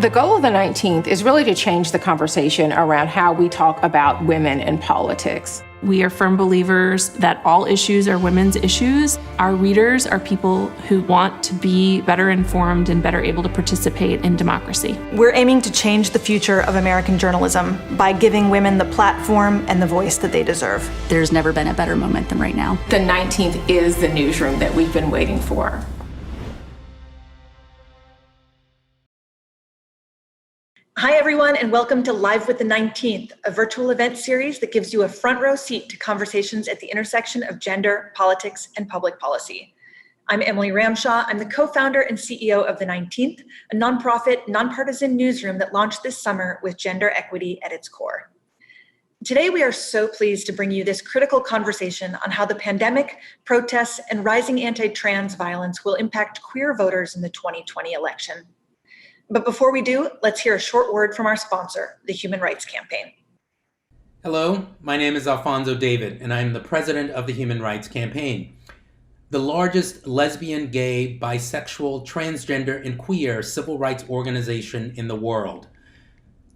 The goal of the 19th is really to change the conversation around how we talk about women in politics. We are firm believers that all issues are women's issues. Our readers are people who want to be better informed and better able to participate in democracy. We're aiming to change the future of American journalism by giving women the platform and the voice that they deserve. There's never been a better moment than right now. The 19th is the newsroom that we've been waiting for. Hi, everyone, and welcome to Live with the 19th, a virtual event series that gives you a front row seat to conversations at the intersection of gender, politics, and public policy. I'm Emily Ramshaw. I'm the co-founder and CEO of the 19th, a nonprofit, nonpartisan newsroom that launched this summer with gender equity at its core. Today, we are so pleased to bring you this critical conversation on how the pandemic, protests, and rising anti-trans violence will impact queer voters in the 2020 election. But before we do, let's hear a short word from our sponsor, the Human Rights Campaign. Hello, my name is Alfonso David, and I'm the president of the Human Rights Campaign, the largest lesbian, gay, bisexual, transgender, and queer civil rights organization in the world.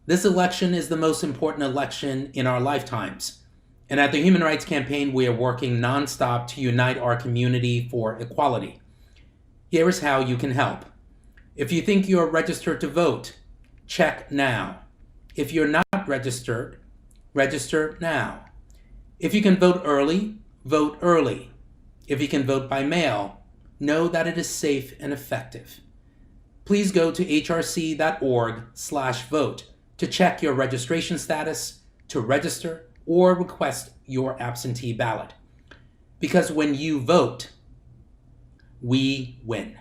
This election is the most important election in our lifetimes. And at the Human Rights Campaign, we are working nonstop to unite our community for equality. Here is how you can help. If you think you're registered to vote, check now. If you're not registered, register now. If you can vote early, vote early. If you can vote by mail, know that it is safe and effective. Please go to hrc.org/vote to check your registration status, to register, or request your absentee ballot. Because when you vote, we win.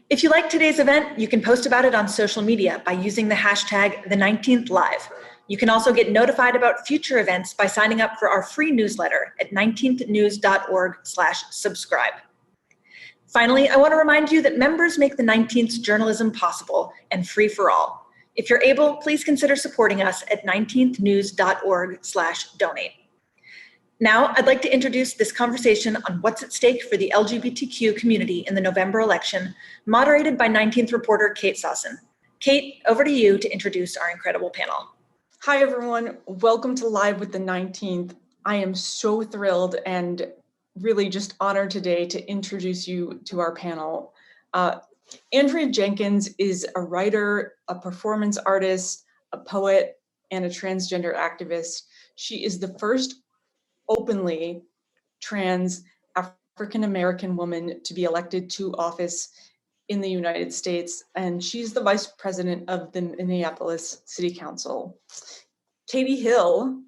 If you like today's event, you can post about it on social media by using the hashtag #the19thlive. You can also get notified about future events by signing up for our free newsletter at 19thnews.org/subscribe. Finally, I want to remind you that members make the 19th's journalism possible and free for all. If you're able, please consider supporting us at 19thnews.org/donate. Now, I'd like to introduce this conversation on what's at stake for the LGBTQ community in the November election, moderated by 19th reporter Kate Sawson. Kate, over to you to introduce our incredible panel. Hi, everyone. Welcome to Live with the 19th. I am so thrilled and really just honored today to introduce you to our panel. Andrea Jenkins is a writer, a performance artist, a poet, and a transgender activist. She is the first openly trans African-American woman to be elected to office in the United States, and she's the vice president of the Minneapolis City Council. Katie Hill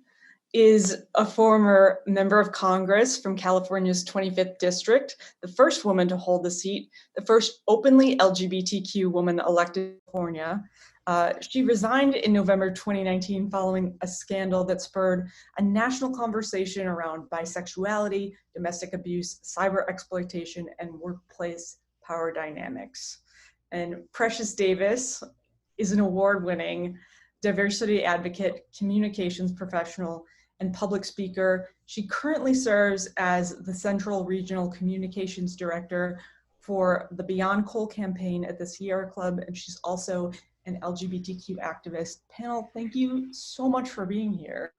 is a former member of Congress from California's 25th district, the first woman to hold the seat, the first openly LGBTQ woman elected in California. She resigned in November 2019 following a scandal that spurred a national conversation around bisexuality, domestic abuse, cyber exploitation, and workplace power dynamics. And Precious Davis is an award-winning diversity advocate, communications professional, and public speaker. She currently serves as the Central Regional Communications Director for the Beyond Coal campaign at the Sierra Club, and she's also an LGBTQ activist. Panel, thank you so much for being here.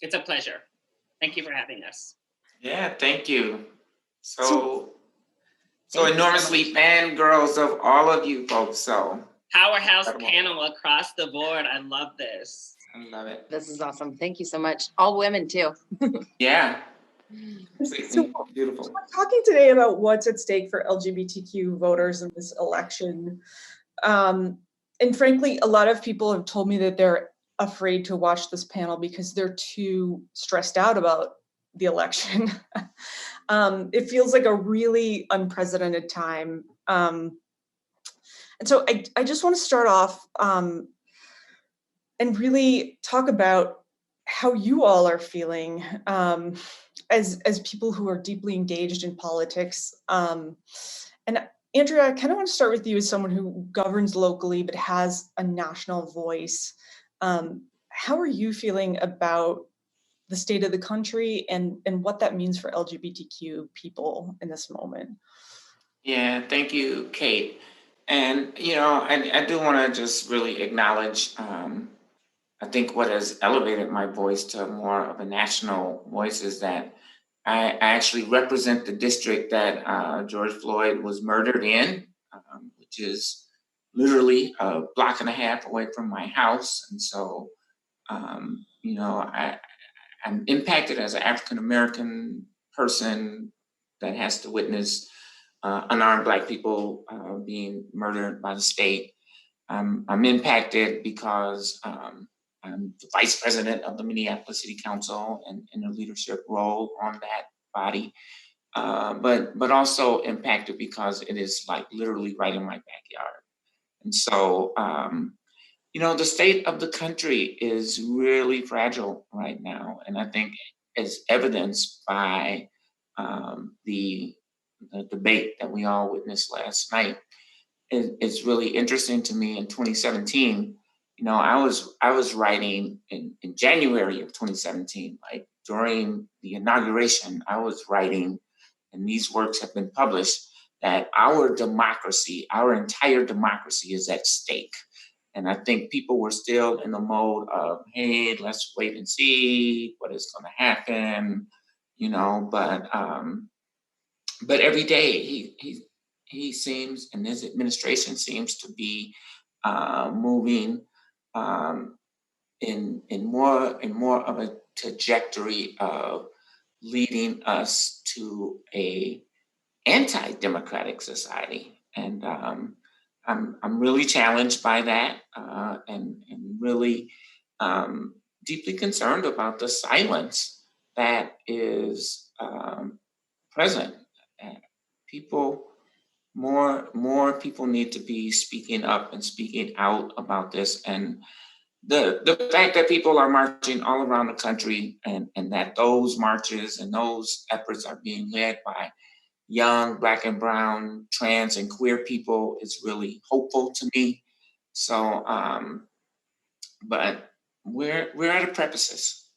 It's a pleasure. Thank you for having us. Yeah, thank you. So enormously fangirls of all of you folks. So Powerhouse incredible. Panel across the board. I love this. I love it. This is awesome. Thank you so much. All women too. Yeah. So Beautiful. we're talking today about what's at stake for LGBTQ voters in this election. And frankly, a lot of people have told me that they're afraid to watch this panel because they're too stressed out about the election. It feels like a really unprecedented time. And so I just want to start off and really talk about how you all are feeling as people who are deeply engaged in politics. And Andrea, I kind of want to start with you as someone who governs locally but has a national voice. How are you feeling about the state of the country and what that means for LGBTQ people in this moment? Yeah, thank you, Kate. And, I do want to just really acknowledge, I think what has elevated my voice to more of a national voice is that I actually represent the district that George Floyd was murdered in, which is literally a block and a half away from my house. And so, I'm impacted as an African-American person that has to witness unarmed Black people being murdered by the state. I'm impacted because I'm the vice president of the Minneapolis City Council and in a leadership role on that body, but also impacted because it is like literally right in my backyard. And so, the state of the country is really fragile right now. And I think as evidenced by the debate that we all witnessed last night, it's really interesting to me in 2017. I was writing in January of 2017, like during the inauguration, I was writing, and these works have been published, that our democracy, our entire democracy is at stake. And I think people were still in the mode of, hey, let's wait and see what is going to happen, but every day he seems, and his administration seems to be moving in more of a trajectory of leading us to a anti-democratic society, and I'm really challenged by that, and really deeply concerned about the silence that is present. More people need to be speaking up and speaking out about this, and the fact that people are marching all around the country, and that those marches and those efforts are being led by young Black and brown, trans and queer people is really hopeful to me. So, but we're at a precipice.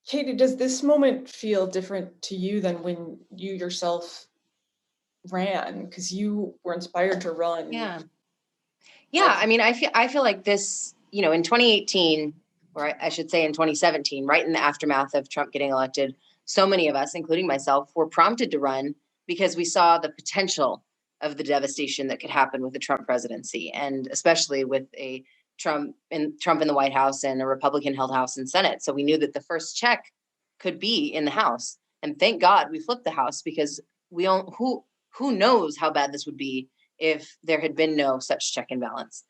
Katie, does this moment feel different to you than when you yourself ran? Because you were inspired to run. Yeah. I mean, I feel like this, in 2018, or I should say in 2017, right in the aftermath of Trump getting elected, so many of us, including myself, were prompted to run because we saw the potential of the devastation that could happen with the Trump presidency, and especially with a Trump in the White House and a Republican-held House and Senate. So we knew that the first check could be in the House, and thank God we flipped the House, because who knows how bad this would be if there had been no such check and balance.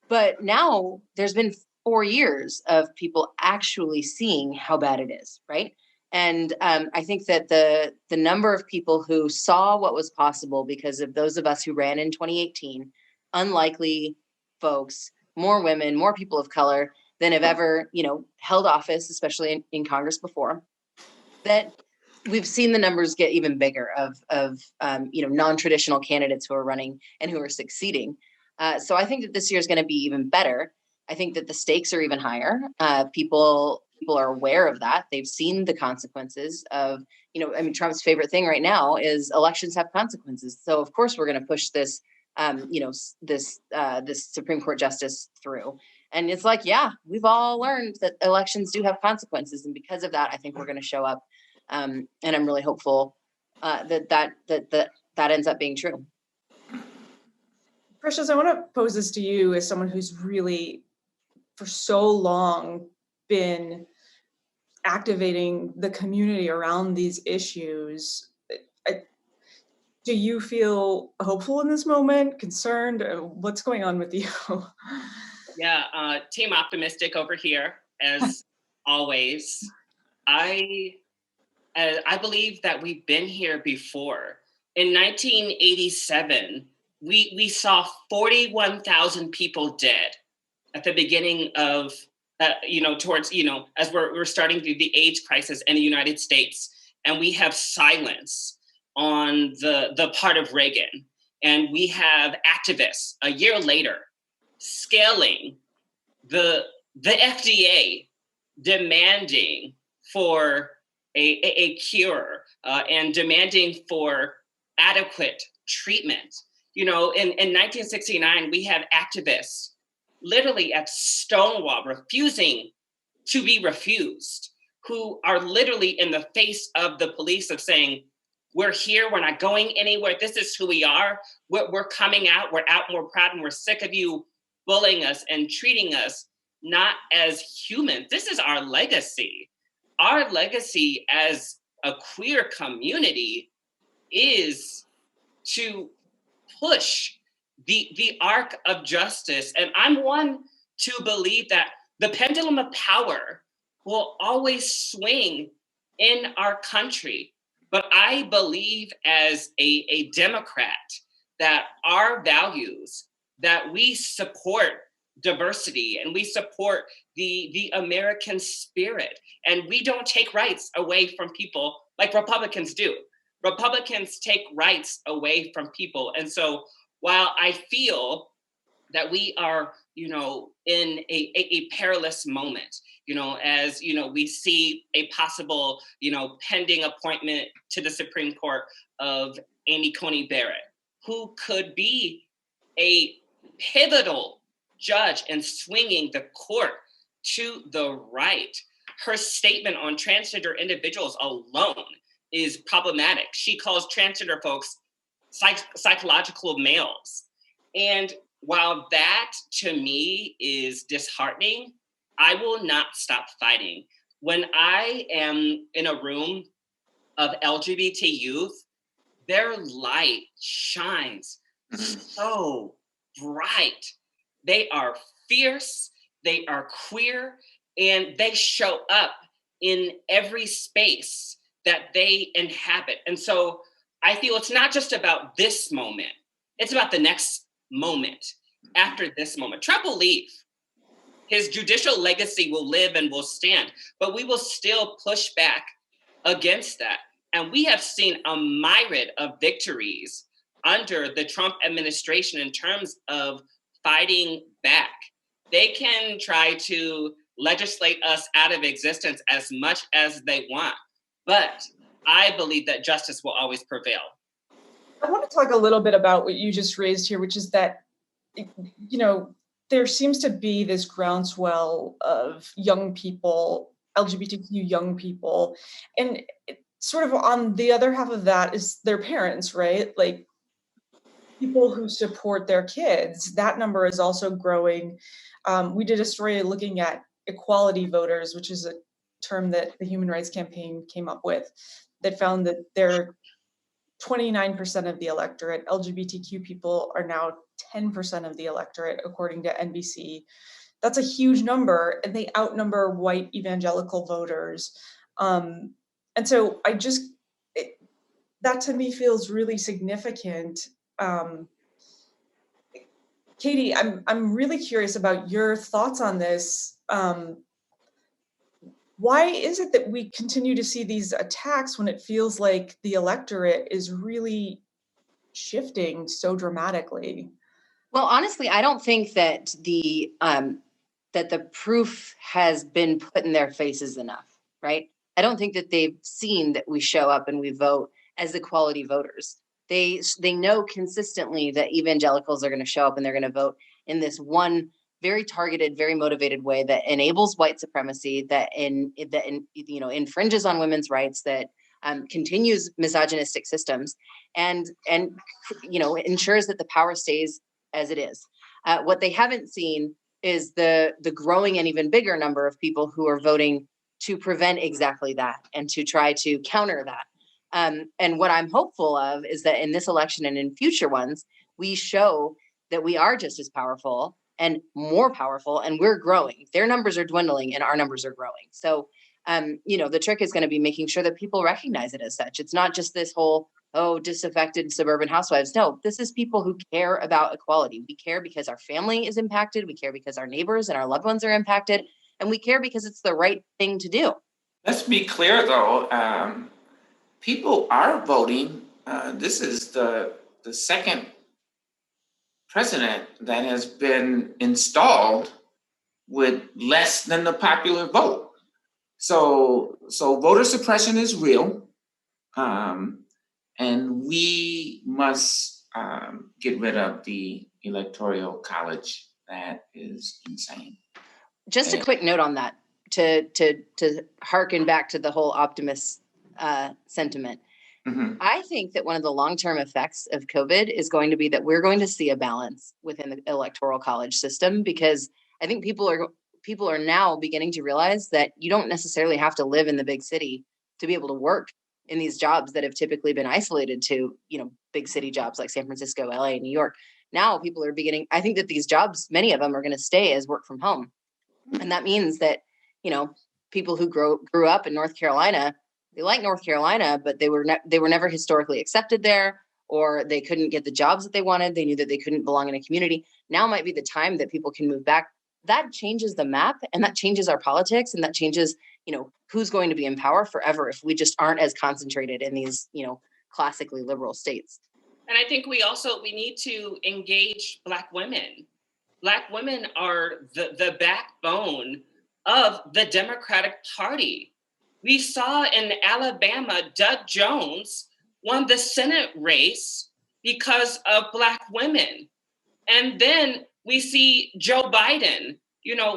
But now there's been 4 years of people actually seeing how bad it is, right? And I think that the number of people who saw what was possible because of those of us who ran in 2018, unlikely folks, more women, more people of color than have ever, held office, especially in Congress before, that we've seen the numbers get even bigger of non-traditional candidates who are running and who are succeeding. So I think that this year is going to be even better. I think that the stakes are even higher. People are aware of that. They've seen the consequences of, Trump's favorite thing right now is elections have consequences. So of course we're going to push this, this Supreme Court justice through. And it's like, yeah, we've all learned that elections do have consequences, and because of that, I think we're going to show up. And I'm really hopeful that ends up being true. Precious, I want to pose this to you as someone who's really, for so long, been activating the community around these issues. Do you feel hopeful in this moment, concerned? What's going on with you? Yeah, team optimistic over here, as always. I believe that we've been here before. In 1987, we saw 41,000 people dead at the beginning of, towards, as we're starting through the AIDS crisis in the United States. And we have silence on the part of Reagan. And we have activists a year later scaling the FDA demanding for a cure and demanding for adequate treatment. In 1969, we had activists literally at Stonewall refusing to be refused, who are literally in the face of the police of saying, we're here, we're not going anywhere, this is who we are, we're coming out, we're out, and we're proud, and we're sick of you bullying us and treating us not as humans. This is our legacy. Our legacy as a queer community is to push the arc of justice. And I'm one to believe that the pendulum of power will always swing in our country. But I believe as a Democrat that our values, that we support diversity and we support the American spirit, and we don't take rights away from people like Republicans do. Republicans take rights away from people. And so while I feel that we are, in a perilous moment, as, we see a possible, pending appointment to the Supreme Court of Amy Coney Barrett, who could be a pivotal judge in swinging the court to the right. Her statement on transgender individuals alone is problematic. She calls transgender folks psychological males. And while that to me is disheartening, I will not stop fighting. When I am in a room of LGBT youth, their light shines so bright. They are fierce, they are queer, and they show up in every space that they inhabit. And so I feel it's not just about this moment, it's about the next moment after this moment. Trump will leave. His judicial legacy will live and will stand, but we will still push back against that. And we have seen a myriad of victories under the Trump administration in terms of fighting back. They can try to legislate us out of existence as much as they want, but I believe that justice will always prevail. I want to talk a little bit about what you just raised here, which is that, there seems to be this groundswell of young people, LGBTQ young people, and sort of on the other half of that is their parents, right? Like people who support their kids. That number is also growing. We did a story looking at equality voters, which is a term that the Human Rights Campaign came up with, that found that they're 29% of the electorate. LGBTQ people are now 10% of the electorate, according to NBC. That's a huge number, and they outnumber white evangelical voters. And so that to me feels really significant. Katie, I'm really curious about your thoughts on this. Why is it that we continue to see these attacks when it feels like the electorate is really shifting so dramatically? Well, honestly, I don't think that the proof has been put in their faces enough, right? I don't think that they've seen that we show up and we vote as equality voters. They know consistently that evangelicals are going to show up and they're going to vote in this one very targeted, very motivated way that enables white supremacy, infringes on women's rights, that continues misogynistic systems, and ensures that the power stays as it is. What they haven't seen is the growing and even bigger number of people who are voting to prevent exactly that and to try to counter that. And what I'm hopeful of is that in this election and in future ones, we show that we are just as powerful and more powerful, and we're growing. Their numbers are dwindling and our numbers are growing. So, the trick is going to be making sure that people recognize it as such. It's not just this whole, disaffected suburban housewives. No, this is people who care about equality. We care because our family is impacted. We care because our neighbors and our loved ones are impacted. And we care because it's the right thing to do. Let's be clear, though. People are voting. This is the second president that has been installed with less than the popular vote. So voter suppression is real, and we must get rid of the electoral college. That is insane. Just a quick note on that to harken back to the whole optimist sentiment. Mm-hmm. I think that one of the long-term effects of COVID is going to be that we're going to see a balance within the electoral college system, because I think people are now beginning to realize that you don't necessarily have to live in the big city to be able to work in these jobs that have typically been isolated to, big city jobs like San Francisco, LA, New York. Now people are I think that these jobs, many of them are going to stay as work from home. And that means that, people who grew up in North Carolina, they like North Carolina, but they were never historically accepted there, or they couldn't get the jobs that they wanted. They knew that they couldn't belong in a community. Now might be the time that people can move back. That changes the map, and that changes our politics, and that changes, who's going to be in power forever if we just aren't as concentrated in these, classically liberal states. And I think we need to engage Black women. Black women are the backbone of the Democratic Party. We saw in Alabama, Doug Jones won the Senate race because of Black women. And then we see Joe Biden,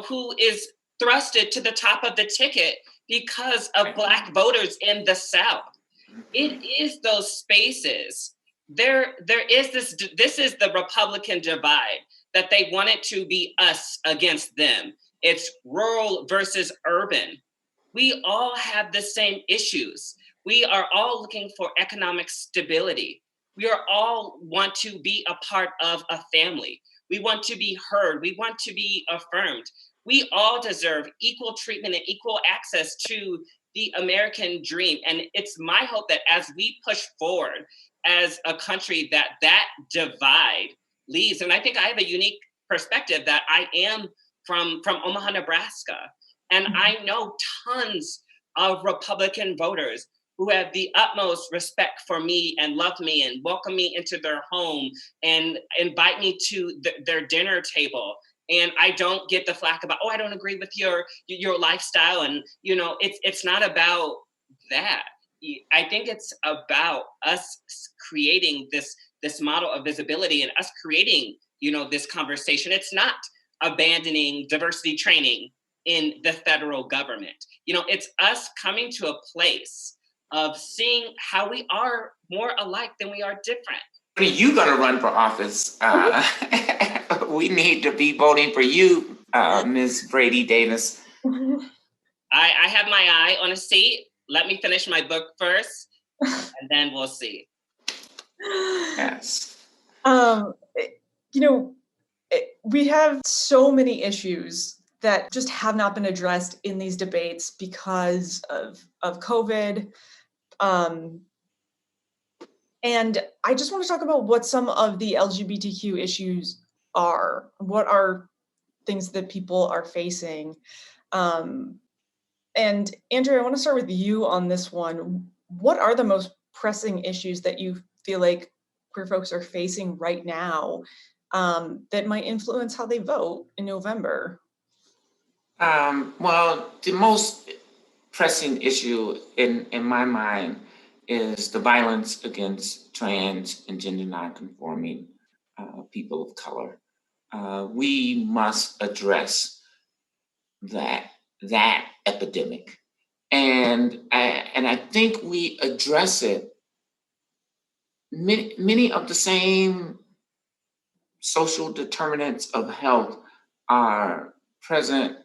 who is thrusted to the top of the ticket because of Black voters in the South. It is those spaces. There is this is the Republican divide, that they want it to be us against them. It's rural versus urban. We all have the same issues. We are all looking for economic stability. We are all want to be a part of a family. We want to be heard. We want to be affirmed. We all deserve equal treatment and equal access to the American dream. And it's my hope that as we push forward as a country, that divide leaves. And I think I have a unique perspective that I am from Omaha, Nebraska. And I know tons of Republican voters who have the utmost respect for me and love me and welcome me into their home and invite me to their dinner table. And I don't get the flack about, I don't agree with your lifestyle. And, it's not about that. I think it's about us creating this model of visibility and us creating, this conversation. It's not abandoning diversity training in the federal government. It's us coming to a place of seeing how we are more alike than we are different. When are you going to run for office? We need to be voting for you, Ms. Brady Davis. I have my eye on a seat. Let me finish my book first, and then we'll see. Yes. We have so many issues that just have not been addressed in these debates because of COVID. And I just want to talk about what some of the LGBTQ issues are. What are things that people are facing? And Andrea, I want to start with you on this one. What are the most pressing issues that you feel like queer folks are facing right now that might influence how they vote in November? Well, the most pressing issue in my mind is the violence against trans and gender nonconforming people of color. We must address that epidemic, and I think we address it. Many of the same social determinants of health are present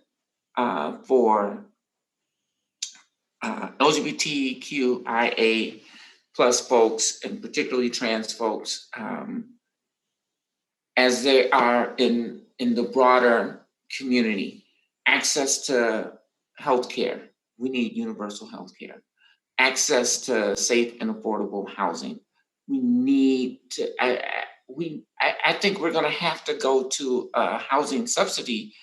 for LGBTQIA plus folks, and particularly trans folks, as they are in the broader community. Access to healthcare. We need universal healthcare. Access to safe and affordable housing. We need to. I think we're going to have to go to a housing subsidy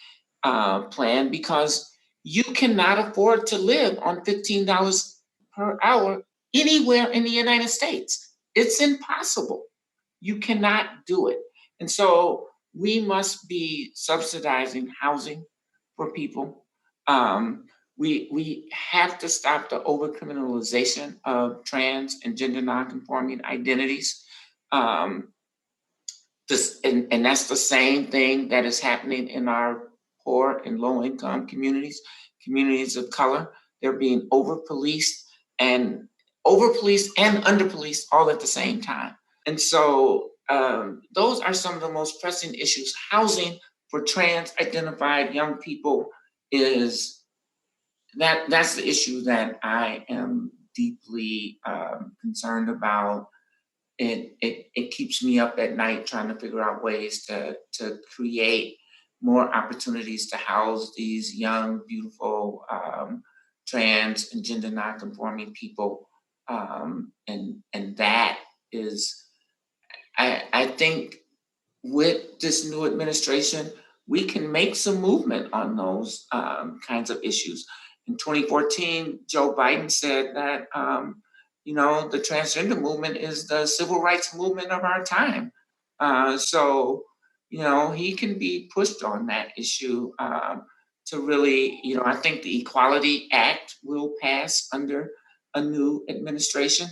plan, because you cannot afford to live on $15 per hour anywhere in the United States. It's impossible. You cannot do it. And so we must be subsidizing housing for people. We have to stop the overcriminalization of trans and gender nonconforming identities. And that's the same thing that is happening in our poor and low income communities of color. They're being over-policed and under-policed all at the same time. And so those are some of the most pressing issues. Housing for trans identified young people that's the issue that I am deeply concerned about. It keeps me up at night trying to figure out ways to create more opportunities to house these young, beautiful trans and gender nonconforming people. And that is, I think with this new administration, we can make some movement on those kinds of issues. In 2014, Joe Biden said that the transgender movement is the civil rights movement of our time. So he can be pushed on that issue to really, I think the Equality Act will pass under a new administration,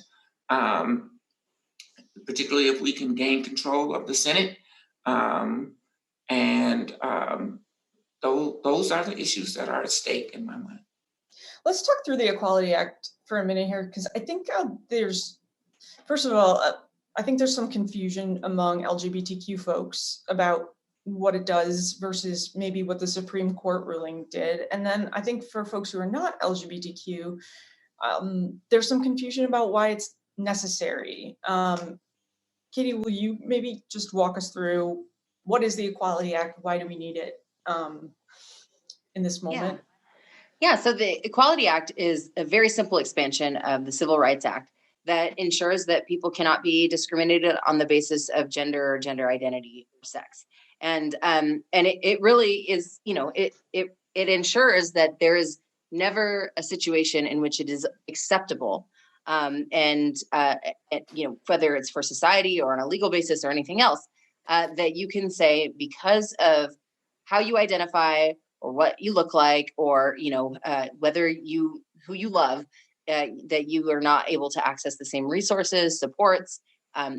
particularly if we can gain control of the Senate. Those are the issues that are at stake in my mind. Let's talk through the Equality Act for a minute here, because I think first of all, I think there's some confusion among LGBTQ folks about what it does versus maybe what the Supreme Court ruling did. And then I think for folks who are not LGBTQ, there's some confusion about why it's necessary. Katie, will you maybe just walk us through what is the Equality Act? Why do we need it in this moment? Yeah, so the Equality Act is a very simple expansion of the Civil Rights Act that ensures that people cannot be discriminated on the basis of gender or gender identity or sex. And it really is, it ensures that there is never a situation in which it is acceptable, whether it's for society or on a legal basis or anything else, that you can say because of how you identify or what you look like, or who you love, that you are not able to access the same resources, supports,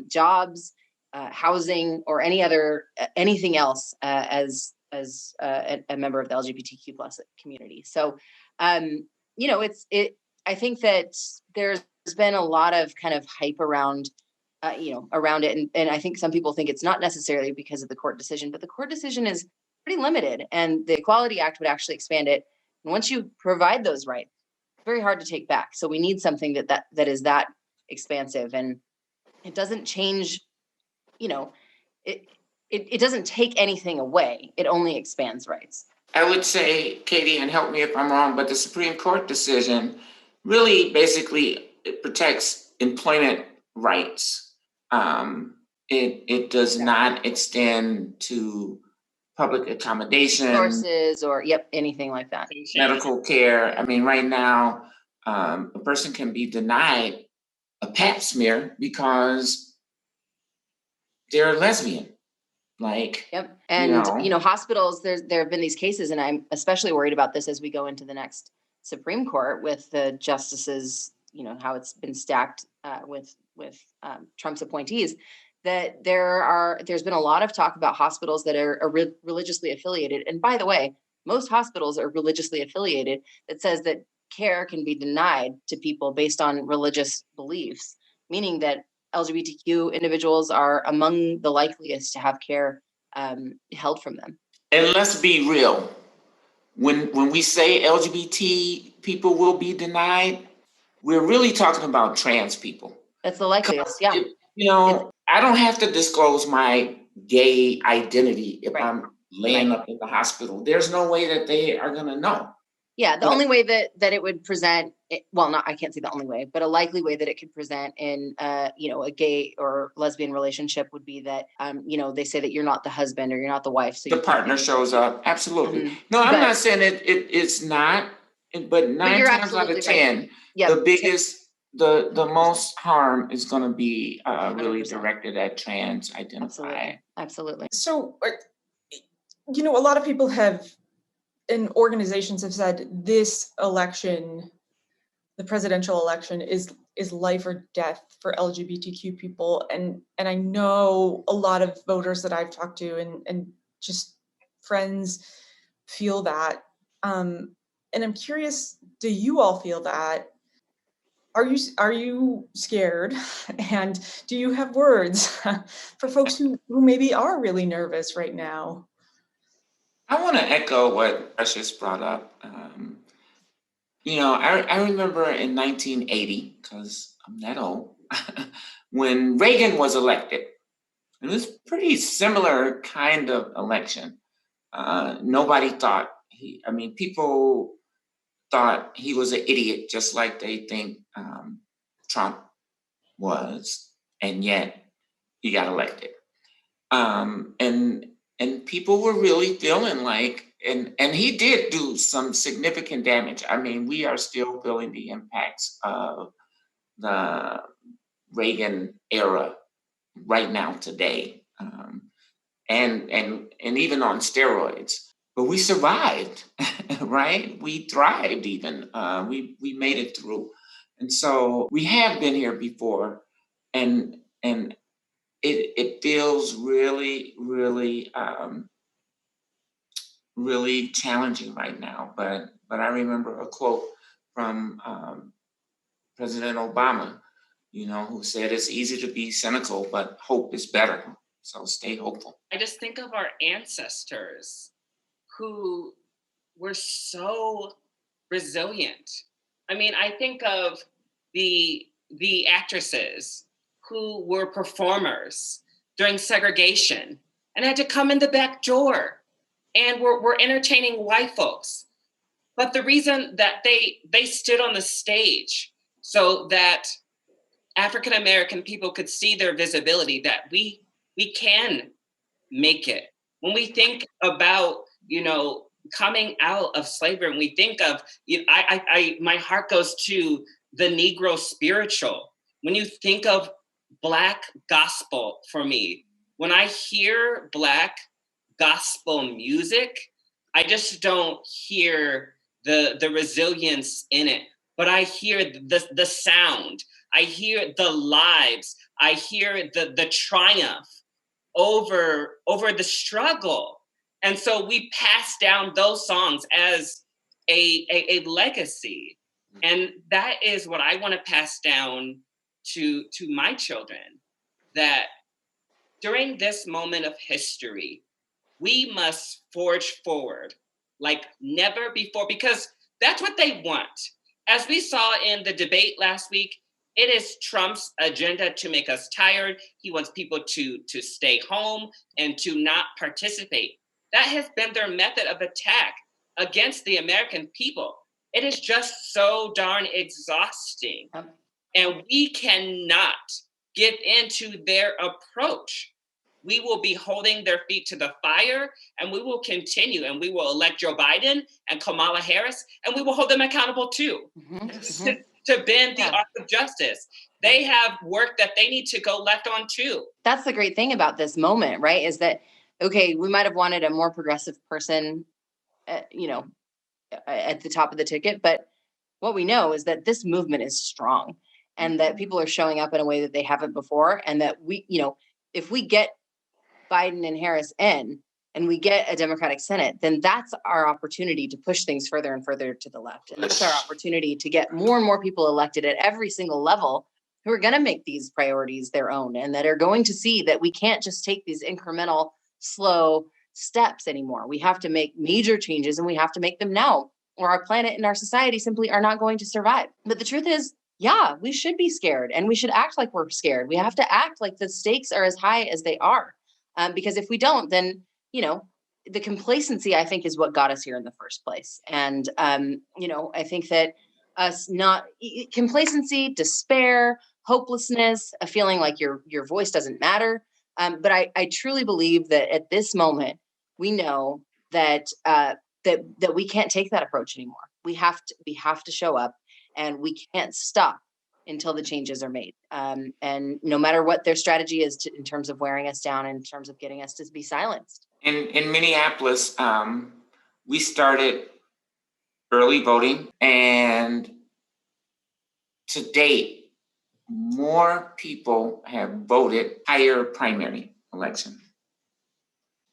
jobs, housing, or anything else as a member of the LGBTQ plus community. So, I think that there's been a lot of kind of hype around it, and I think some people think it's not necessarily because of the court decision, but the court decision is pretty limited, and the Equality Act would actually expand it. And once you provide those rights, it's very hard to take back. So we need something that is that expansive, and it doesn't change, it doesn't take anything away. It only expands rights. I would say, Katie, and help me if I'm wrong, but the Supreme Court decision really basically it protects employment rights It does not extend to public accommodation, Sources or, yep, anything like that. medical care. I mean, right now, a person can be denied a pap smear because they're a lesbian. Like, Yep. And, hospitals, there have been these cases, and I'm especially worried about this as we go into the next Supreme Court with the justices, how it's been stacked with Trump's appointees, that there's been a lot of talk about hospitals that are religiously affiliated. And by the way, most hospitals are religiously affiliated, that says that care can be denied to people based on religious beliefs, meaning that LGBTQ individuals are among the likeliest to have care held from them. And let's be real. When we say LGBT people will be denied, we're really talking about trans people. That's the likeliest, yeah. I don't have to disclose my gay identity if I'm laying up in the hospital. There's no way that they are going to know. Yeah, the only way that it would present, I can't say the only way, but a likely way that it could present in, a gay or lesbian relationship would be that, they say that you're not the husband or you're not the wife. So the partner shows up. Absolutely. Mm-hmm. No, I'm not saying it's not, but 9 times out of 10, the biggest, the most harm is going to be really directed at trans identified. Absolutely. So, a lot of people and organizations have said this election, the presidential election, is life or death for LGBTQ people. And I know a lot of voters that I've talked to and just friends feel that. And I'm curious, do you all feel that? Are you scared? And do you have words for folks who maybe are really nervous right now? I want to echo what Precious brought up. I remember in 1980, because I'm that old, when Reagan was elected. It was a pretty similar kind of election. Nobody thought people thought he was an idiot, just like they think Trump was, and yet he got elected. And people were really feeling like, and he did do some significant damage. I mean, we are still feeling the impacts of the Reagan era right now today, and even on steroids. But we survived, right? We thrived even. We made it through. And so we have been here before, and it feels really, really, really challenging right now. But I remember a quote from President Obama, who said, "It's easy to be cynical, but hope is better. So stay hopeful." I just think of our ancestors who were so resilient. I mean, I think of the actresses who were performers during segregation and had to come in the back door and were entertaining white folks. But the reason that they stood on the stage so that African American people could see their visibility, that we can make it. When we think about, coming out of slavery, and we think of, my heart goes to the Negro spiritual. When you think of Black gospel, for me, when I hear Black gospel music, I just don't hear the resilience in it, but I hear the sound. I hear the lives. I hear the triumph over the struggle. And so we pass down those songs as a legacy. And that is what I want to pass down to my children, that during this moment of history, we must forge forward like never before, because that's what they want. As we saw in the debate last week, it is Trump's agenda to make us tired. He wants people to stay home and to not participate. That has been their method of attack against the American people. It is just so darn exhausting. And we cannot give into their approach, we will be holding their feet to the fire, and we will continue, and we will elect Joe Biden and Kamala Harris, and we will hold them accountable too, to bend the arc of justice. They have work that they need to go left on too. That's the great thing about this moment, right? Is that, okay, we might have wanted a more progressive person, at the top of the ticket, but what we know is that this movement is strong, and that people are showing up in a way that they haven't before. And that if we get Biden and Harris in, and we get a Democratic Senate, then that's our opportunity to push things further and further to the left. And that's our opportunity to get more and more people elected at every single level who are going to make these priorities their own, and that are going to see that we can't just take these incremental, slow steps anymore. We have to make major changes, and we have to make them now, or our planet and our society simply are not going to survive. But the truth is, yeah, we should be scared, and we should act like we're scared. We have to act like the stakes are as high as they are. Because if we don't, then, the complacency, I think, is what got us here in the first place. And, I think that complacency, despair, hopelessness, a feeling like your voice doesn't matter. But I truly believe that at this moment, we know that that we can't take that approach anymore. We have to show up, and we can't stop until the changes are made. And no matter what their strategy is in terms of wearing us down, in terms of getting us to be silenced. In Minneapolis, we started early voting, and to date, more people have voted higher primary election.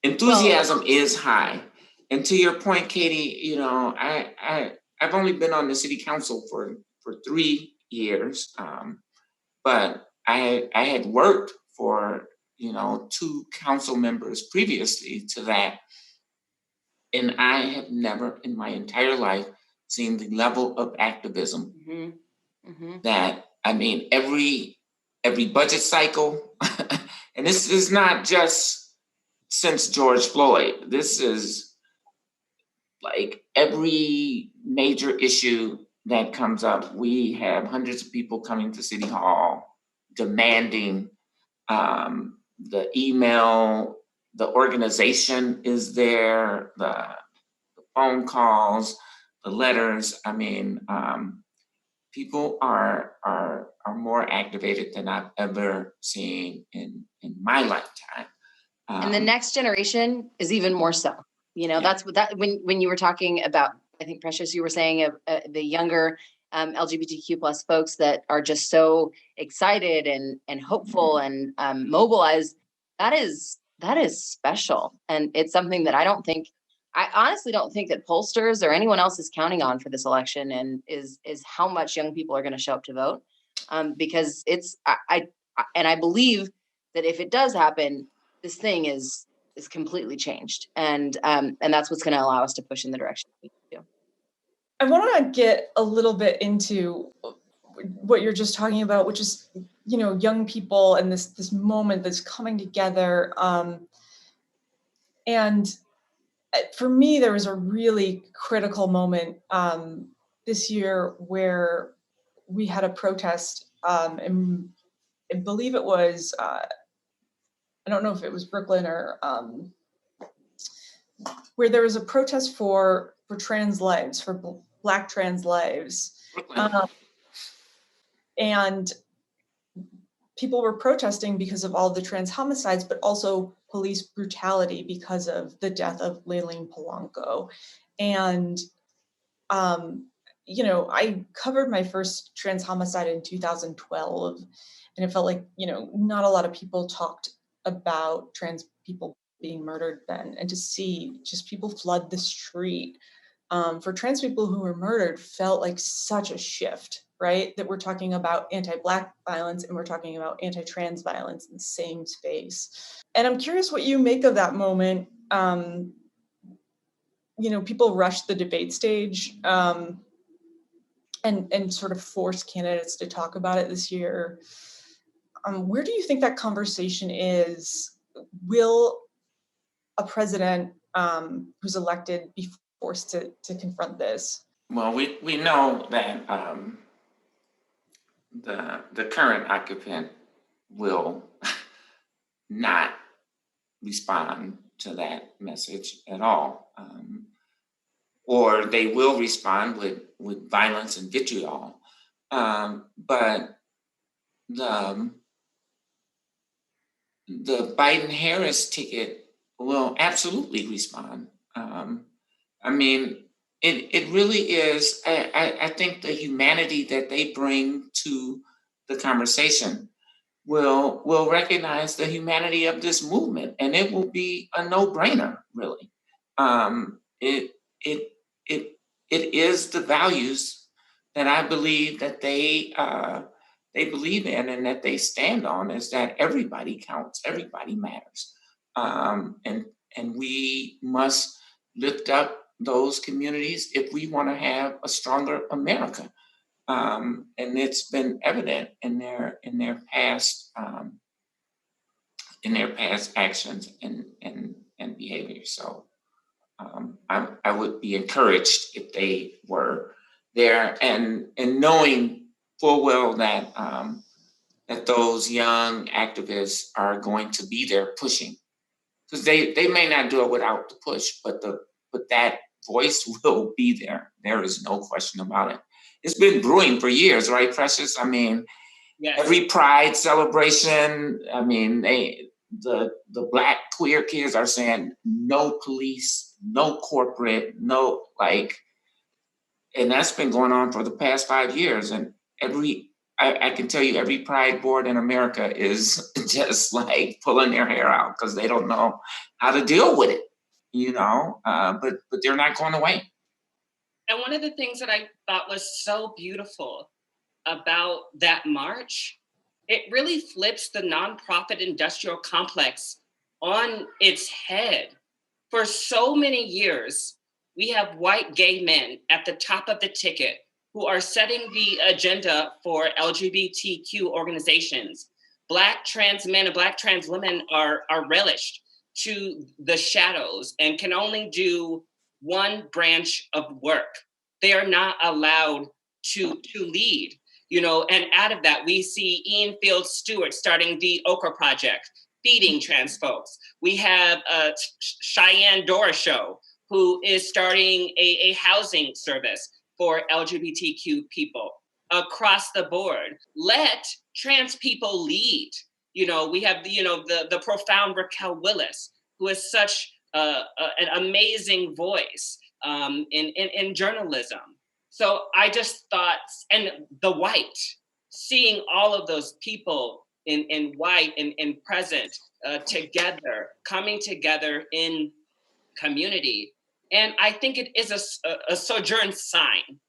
Enthusiasm is high. And to your point, Katie, I've only been on the city council for 3 years, but I had worked for 2 council members previously to that, and I have never in my entire life seen the level of activism that, every budget cycle, and this is not just since George Floyd. This is like every major issue that comes up. We have hundreds of people coming to City Hall demanding the email, the organization is there, the phone calls, the letters. People are more activated than I've ever seen in my lifetime. And the next generation is even more so. That's what when you were talking about, I think, Precious, you were saying the younger LGBTQ plus folks that are just so excited and hopeful and mobilized. That is special. And it's something that I honestly don't think that pollsters or anyone else is counting on for this election, and is how much young people are going to show up to vote. Because I believe that if it does happen, this thing is completely changed. And that's what's going to allow us to push in the direction we need to. I want to get a little bit into what you're just talking about, which is, young people and this moment that's coming together. And for me, there was a really critical moment this year where we had a protest, and I believe it was, I don't know if it was Brooklyn or where there was a protest for trans lives, for Black trans lives. And people were protesting because of all the trans homicides, but also police brutality because of the death of Layleen Polanco. And, I covered my first trans homicide in 2012, and it felt like, not a lot of people talked about trans people being murdered then. And to see just people flood the street for trans people who were murdered felt like such a shift, right? That we're talking about anti-Black violence and we're talking about anti-trans violence in the same space. And I'm curious what you make of that moment. People rushed the debate stage and sort of forced candidates to talk about it this year. Where do you think that conversation is? Will a president who's elected be forced to confront this? Well, we know that the current occupant will not respond to that message at all. Or they will respond with violence and vitriol. But the Biden-Harris ticket will absolutely respond. I mean, it really is. I think the humanity that they bring to the conversation will recognize the humanity of this movement, and it will be a no-brainer, really. It it it it is the values that I believe that they believe in and that they stand on, is that everybody counts, everybody matters, and we must lift up those communities if we want to have a stronger America. And it's been evident in their past actions and behavior. So I would be encouraged if they were there, and knowing full well that that those young activists are going to be there pushing, because they may not do it without the push, but that voice will be there. There is no question about it. It's been brewing for years, right, Precious? I mean, Yes. every Pride celebration, I mean, the Black queer kids are saying no police, no corporate, no, like, and that's been going on for the past 5 years. And I can tell you every Pride board in America is just like pulling their hair out because they don't know how to deal with it, but they're not going away. And one of the things that I thought was so beautiful about that march, it really flips the nonprofit industrial complex on its head. For so many years, we have white gay men at the top of the ticket who are setting the agenda for LGBTQ organizations. Black trans men and Black trans women are relished to the shadows and can only do one branch of work. They are not allowed to lead, and out of that, we see Ian Field Stewart starting the Okra Project, feeding trans folks. We have Cheyenne Dora Show, who is starting a housing service for LGBTQ people across the board. Let trans people lead. We have the profound Raquel Willis, who is such an amazing voice in journalism. So I just thought, and the white, seeing all of those people in white and present together, coming together in community. And I think it is a sojourn sign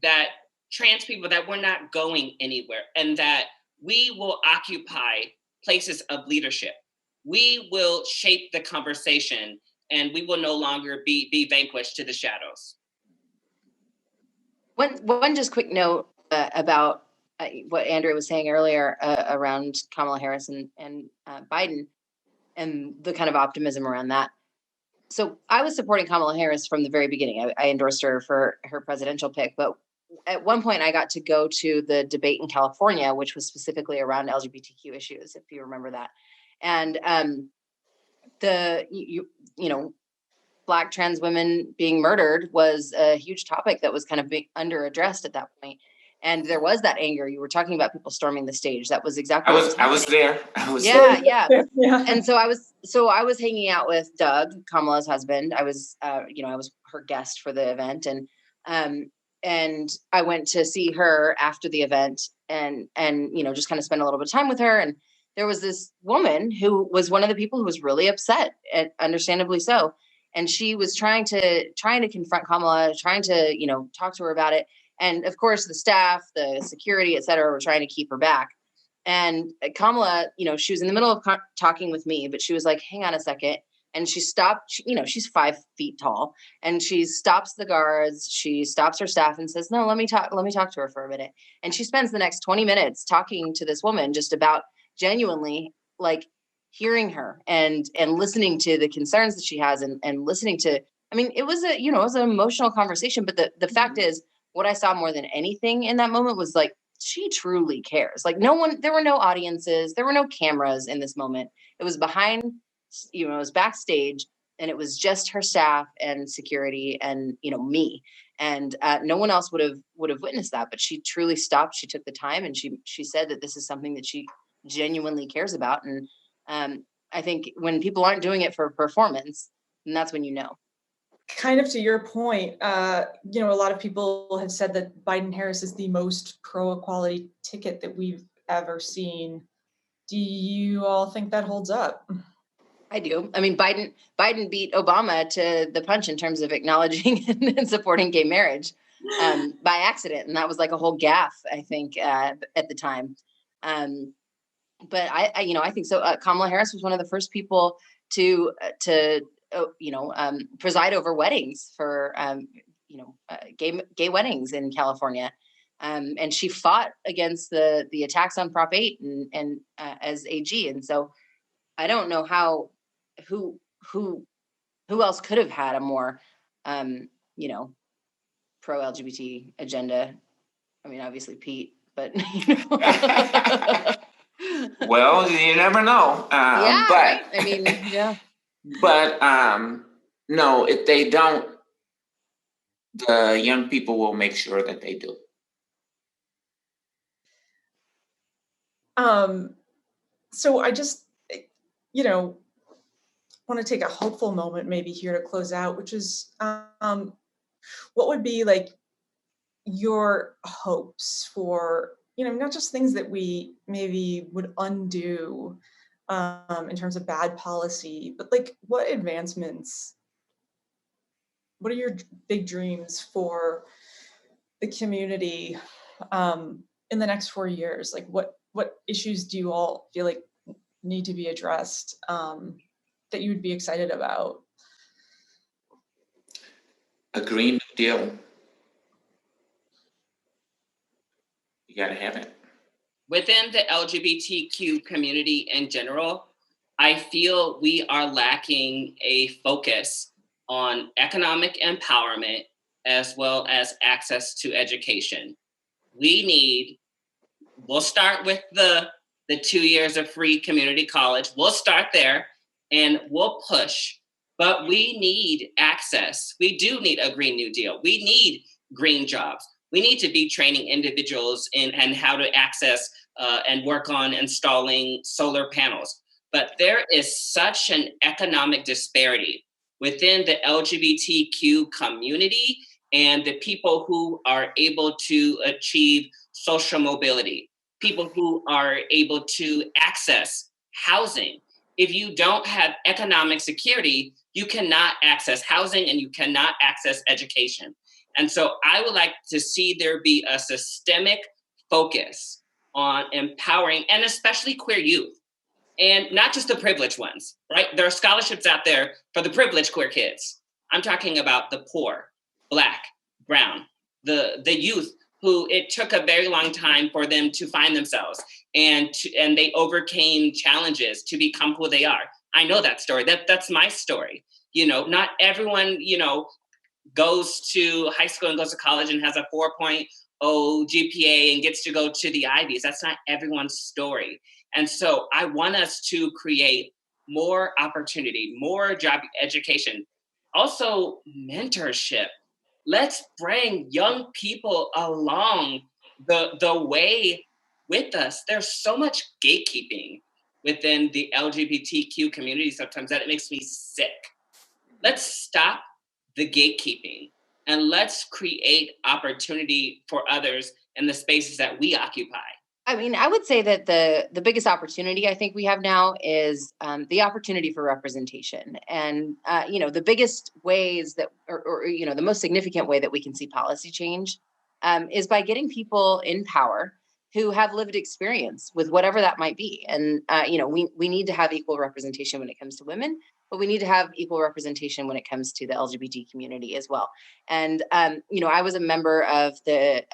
that trans people, that we're not going anywhere, and that we will occupy places of leadership. We will shape the conversation, and we will no longer be vanquished to the shadows. One just quick note about what Andrea was saying earlier around Kamala Harris and Biden and the kind of optimism around that. So I was supporting Kamala Harris from the very beginning. I endorsed her for her presidential pick, but at one point I got to go to the debate in California, which was specifically around LGBTQ issues, if you remember that. And Black trans women being murdered was a huge topic that was kind of under addressed at that point. And there was that anger. You were talking about people storming the stage. That was exactly I was there. Yeah. And so I was hanging out with Doug, Kamala's husband. I was her guest for the event, and I went to see her after the event, and just kind of spend a little bit of time with her. And there was this woman who was one of the people who was really upset, and understandably so. And she was trying to confront Kamala, trying to, talk to her about it. And of course, the staff, the security, et cetera, were trying to keep her back. And Kamala, she was in the middle of talking with me, but she was like, hang on a second. And she stopped, she's 5 feet tall, and she stops the guards. She stops her staff and says, no, let me talk to her for a minute. And she spends the next 20 minutes talking to this woman just about genuinely like hearing her and listening to the concerns that she has and listening to, it was it was an emotional conversation, but the fact is, what I saw more than anything in that moment was like she truly cares. Like no one, there were no audiences, there were no cameras in this moment. It was behind, it was backstage, and it was just her staff and security and me, and no one else would have witnessed that. But she truly stopped. She took the time, and she said that this is something that she genuinely cares about. And I think when people aren't doing it for performance, then that's when Kind of to your point, a lot of people have said that Biden-Harris is the most pro-equality ticket that we've ever seen. Do you all think that holds up? I do. I mean, Biden beat Obama to the punch in terms of acknowledging and supporting gay marriage by accident, and that was like a whole gaffe, I think, at the time. But I think so. Kamala Harris was one of the first people to preside over weddings for gay weddings in California. And she fought against the attacks on Prop 8 and as AG. And so I don't know who else could have had a more pro LGBT agenda. I mean, obviously Pete, but Well, you never know. Yeah, but right? I mean, yeah. but no, if they don't, the young people will make sure that they do. So I just, want to take a hopeful moment maybe here to close out, which is what would be like your hopes for, not just things that we maybe would undo in terms of bad policy, but like what advancements, what are your big dreams for the community in the next 4 years? Like what issues do you all feel like need to be addressed that you would be excited about? A Green New Deal. You gotta have it. Within the LGBTQ community in general, I feel we are lacking a focus on economic empowerment as well as access to education. We'll start with the 2 years of free community college. We'll start there and we'll push, but we need access. We do need a Green New Deal. We need green jobs. We need to be training individuals in how to access and work on installing solar panels. But there is such an economic disparity within the LGBTQ community and the people who are able to achieve social mobility, people who are able to access housing. If you don't have economic security, you cannot access housing and you cannot access education. And so I would like to see there be a systemic focus on empowering, and especially queer youth, and not just the privileged ones, right? There are scholarships out there for the privileged queer kids. I'm talking about the poor, Black, brown, the youth who it took a very long time for them to find themselves and they overcame challenges to become who they are. I know that story. That's my story. Not everyone, goes to high school and goes to college and has a 4.0 GPA and gets to go to the Ivies. That's not everyone's story. And so I want us to create more opportunity, more job education, also mentorship. Let's bring young people along the way with us. There's so much gatekeeping within the LGBTQ community sometimes that it makes me sick. Let's stop the gatekeeping and let's create opportunity for others in the spaces that we occupy. I mean, I would say that the biggest opportunity I think we have now is the opportunity for representation. And, the biggest ways that, or the most significant way that we can see policy change is by getting people in power who have lived experience with whatever that might be. And, we need to have equal representation when it comes to women, but we need to have equal representation when it comes to the LGBT community as well. And, I was a member of the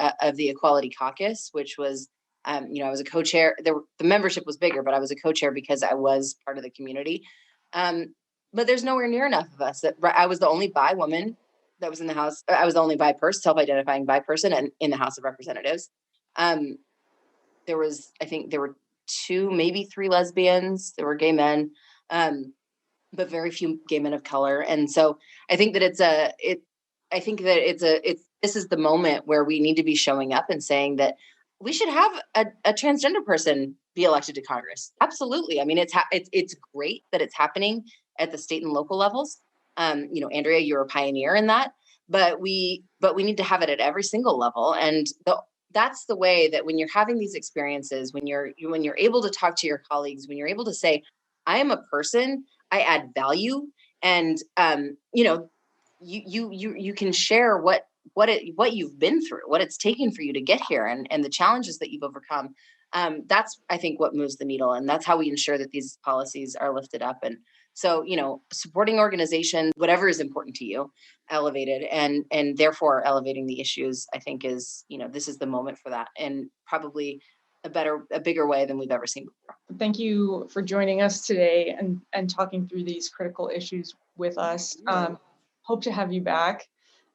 Equality Caucus, which was, I was a co-chair. The membership was bigger, but I was a co-chair because I was part of the community. But there's nowhere near enough of us. I was the only bi woman that was in the House. I was the only bi person, self-identifying bi person, and in the House of Representatives. I think there were 2, maybe 3 lesbians. There were gay men, but very few gay men of color. And so I think that this is the moment where we need to be showing up and saying that we should have a transgender person be elected to Congress. Absolutely. I mean, it's great that it's happening at the state and local levels. Andrea, you're a pioneer in that, but we need to have it at every single level. And that's the way that when you're having these experiences, when you're able to talk to your colleagues, when you're able to say, I am a person, I add value, and you can share what you've been through, what it's taken for you to get here, and the challenges that you've overcome. That's, I think, what moves the needle, and that's how we ensure that these policies are lifted up. And so, supporting organizations, whatever is important to you, elevated, and therefore elevating the issues, I think is, this is the moment for that, and probably a bigger way than we've ever seen before. Thank you for joining us today and talking through these critical issues with us. Hope to have you back.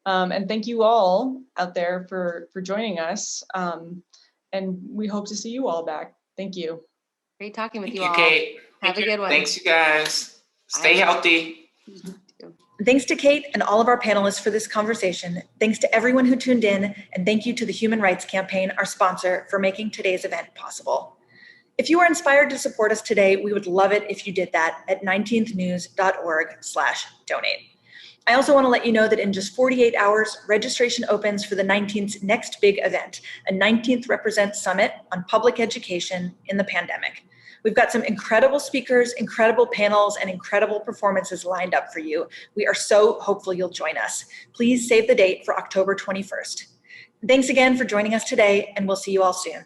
And thank you all out there for joining us. And we hope to see you all back. Thank you. Great talking with you Thank all. you, Kate. Have a good one. Thanks, you guys. Stay healthy. Thanks to Kate and all of our panelists for this conversation. Thanks to everyone who tuned in, and thank you to the Human Rights Campaign, our sponsor, for making today's event possible. If you are inspired to support us today, we would love it if you did that at 19thnews.org/donate. I also want to let you know that in just 48 hours, registration opens for the 19th's next big event, a 19th Represent Summit on public education in the pandemic. We've got some incredible speakers, incredible panels, and incredible performances lined up for you. We are so hopeful you'll join us. Please save the date for October 21st. Thanks again for joining us today, and we'll see you all soon.